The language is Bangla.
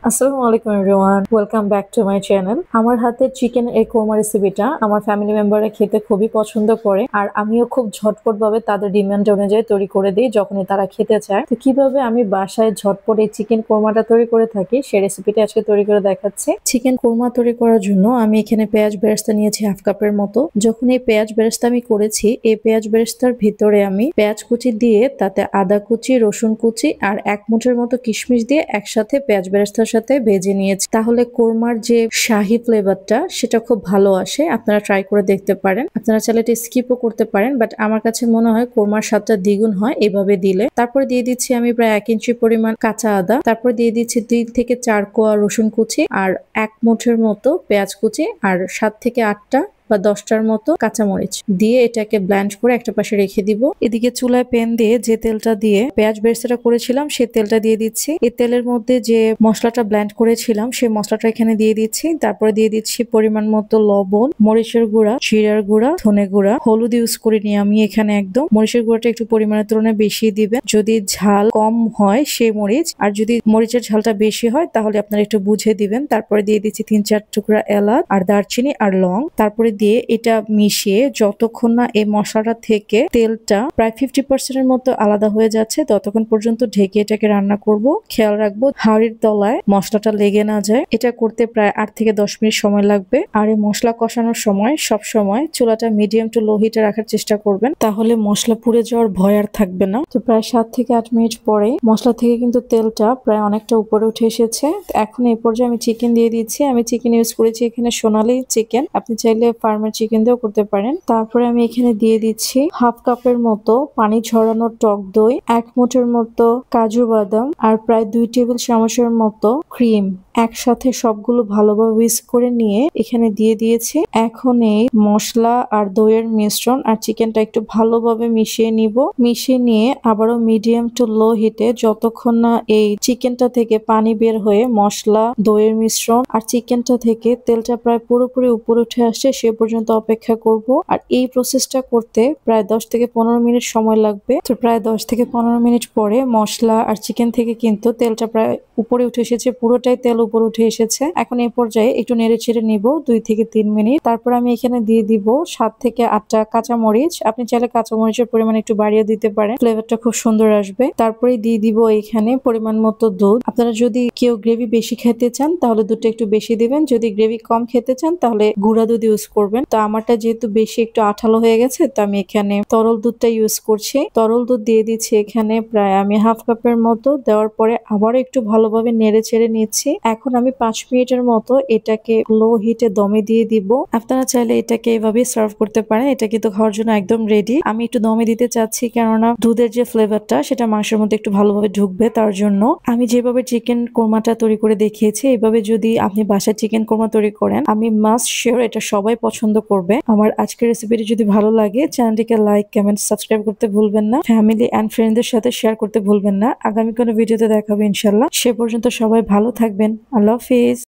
আসসালামু আলাইকুম everyone, welcome back to my channel. আমার হাতের চিকেন এগ কোরমা রেসিপিটা আমার ফ্যামিলি মেম্বাররা খেতে খুবই পছন্দ করে, আর আমিও খুব ঝটপট ভাবে তাদের ডিমান্ড অনুযায়ী তৈরি করে দিই যখনই তারা খেতে চায়। তো কিভাবে আমি বাসায় ঝটপট এই চিকেন কোরমাটা তৈরি করে থাকি সেই রেসিপিটা আজকে তৈরি করে দেখাচ্ছি। চিকেন কোরমা তৈরি করার জন্য আমি এখানে পেঁয়াজ বেরেস্তা নিয়েছি হাফ কাপের মতো। যখন এই পেঁয়াজ বেরেস্তা আমি করেছি, এই পেঁয়াজ বেরেস্তার ভিতরে আমি পেঁয়াজ কুচি দিয়ে তাতে আদা কুচি, রসুন কুচি আর এক মুঠের মতো কিশমিশ দিয়ে একসাথে পেঁয়াজ বেরেস্তার সাথে ভেজে নিয়েছি। তাহলে কোরমার যে শাহি ফ্লেভারটা সেটা খুব ভালো আসে। আপনারা ট্রাই করে দেখতে পারেন। আপনারা চাইলে এটা স্কিপও করতে পারেন, বাট আমার কাছে মনে হয় কোরমার স্বাদটা দ্বিগুণ হয় এভাবে দিলে। তারপর দিয়ে দিচ্ছি আমি প্রায় 1 ইঞ্চি পরিমাণ কাঁচা আদা। তারপর দিয়ে দিচ্ছি 3 থেকে 4 কোয়া রসুন কুচি আর এক মুঠের মতো পেঁয়াজ কুচি আর 7 থেকে 8টা বা 10টার মতো কাঁচামরিচ দিয়ে এটাকে ব্লেন্ড করে একটা পাশে রেখে দিব। এদিকে চুলায় প্যান দিয়ে যে তেলটা দিয়ে পেঁয়াজ বেরেস্তাটা করেছিলাম সেই তেলটা দিয়ে দিচ্ছি। এই তেলের মধ্যে যে মশলাটা ব্লেন্ড করেছিলাম সেই মশলাটা এখানে দিয়ে দিচ্ছি। তারপরে দিয়ে দিচ্ছি পরিমাণ মতো লবণ, মরিচের গুঁড়া, জিরার গুঁড়া, ধনে গুঁড়া, হলুদ ইউজ করিনি আমি এখানে একদম। মরিচের গুঁড়াটা একটু পরিমাণের তুলনায় বেশি দিবেন, যদি ঝাল কম হয় সেই মরিচ, আর যদি মরিচের ঝালটা বেশি হয় তাহলে আপনারা একটু বুঝে দিবেন। তারপরে দিয়ে দিচ্ছি 3-4 টুকরা এলাচ আর দারচিনি আর লং। তারপরে দিয়ে এটা মিশিয়ে যতক্ষণ না এই মশলাটা থেকে তেলটা প্রায় 50% এর মতো আলাদা হয়ে যাচ্ছে ততক্ষণ পর্যন্ত ঢেকে এটাকে রান্না করব। খেয়াল রাখবো হাঁড়ির তলায় মশলাটা লেগে না যায়। এটা করতে প্রায় 8 থেকে 10 মিনিট সময় লাগবে। আর এই মশলা কষানোর সময় সব সময় চুলাটা মিডিয়াম টু লো হিটে রাখার চেষ্টা করবেন, তাহলে মশলা পুড়ে যাওয়ার ভয় আর থাকবে না। তো প্রায় 7 থেকে 8 মিনিট পরে মশলা থেকে কিন্তু তেলটা প্রায় অনেকটা উপরে উঠে এসেছে। এখন এই পর্যায়ে আমি চিকেন দিয়ে দিচ্ছি। আমি চিকেন ইউজ করেছি এখানে সোনালী চিকেন, আপনি চাইলে ফার্মের চিকেন দিয়েও করতে পারেন। তারপরে আমি এখানে দিয়ে দিচ্ছি হাফ কাপের মতো পানি ঝরানো টক দই, 1 মুঠের মতো কাজু বাদাম আর প্রায় 2 টেবিল চামচের মতো ক্রিম। একসাথে সবগুলো ভালোভাবে হুইস্ক করে নিয়ে এখানে দিয়ে দিয়েছি। এখন এই মশলা আর দইয়ের মিশ্রণ আর চিকেনটা একটু ভালোভাবে মিশিয়ে নিব। মিশিয়ে নিয়ে আবারও মিডিয়াম টু লো হিটে যতক্ষণ না এই চিকেনটা থেকে পানি বের হয়ে মশলা, দইয়ের মিশ্রণ আর চিকেনটা থেকে তেলটা প্রায় পুরোপুরি উপরে উঠে আসছে সে পর্যন্ত অপেক্ষা করব। আর এই প্রসেসটা করতে প্রায় 10 থেকে 15 মিনিট সময় লাগবে। তো প্রায় 10 থেকে 15 মিনিট পরে মশলা আর চিকেন থেকে কিন্তু তেলটা প্রায় উপরে উঠে এসেছে, পুরোটাই তেল উপরে উঠে এসেছে। এখন এই পর্যায়ে একটু নেড়ে ছেড়ে নিব 2 থেকে 3 মিনিট। তারপর আমি এখানে দিয়ে দিব 7 থেকে 8টা কাঁচামরিচ। আপনি চাইলে কাঁচামরিচের পরিমাণ একটু বাড়িয়ে দিতে পারেন, ফ্লেভারটা খুব সুন্দর আসবে। তারপরে দিয়ে দিব এখানে পরিমাণ মতো দুধ। আপনারা যদি কেউ গ্রেভি বেশি খেতে চান তাহলে দুধটা একটু বেশি দিবেন, যদি গ্রেভি কম খেতে চান তাহলে গুঁড়া দুধ ইউজ করবেন। তো আমারটা যেহেতু বেশি একটু আঠালো হয়ে গেছে তো আমি এখানে তরল দুধটা ইউজ করছি। তরল দুধ দিয়ে দিচ্ছি এখানে প্রায় আমি হাফ কাপের মতো। দেওয়ার পরে আবার একটু ভালোভাবে নেড়ে ছেড়ে নিচ্ছি। এখন আমি 5 মিনিটের মতো এটাকে লো হিটে দমে দিয়ে দিব। আপনারা চাইলে এটাকে এভাবে সার্ভ করতে পারেন। এটা কিন্তু খাওয়ার জন্য একদম রেডি। আমি একটু দমে দিতে চাচ্ছি কেননা দুধের যে ফ্লেভারটা সেটা মাংসের মধ্যে একটু ভালোভাবে ঢুকবে, তার জন্য। আমি যেভাবে চিকেন কোরমাটা তৈরি করে দেখিয়েছি এভাবে যদি আপনি বাসায় চিকেন কোরমা তৈরি করেন, আমি মাস্ট শিওর এটা সবাই পছন্দ করবে। আমার আজকের রেসিপিটি যদি ভালো লাগে চ্যানেলটিকে লাইক, কমেন্ট, সাবস্ক্রাইব করতে ভুলবেন না। ফ্যামিলি এন্ড ফ্রেন্ডদের সাথে শেয়ার করতে ভুলবেন না। আগামী কোনো ভিডিওতে দেখাবো ইনশাল্লাহ। সে পর্যন্ত সবাই ভালো থাকবেন। আল্লাহ হাফিজ।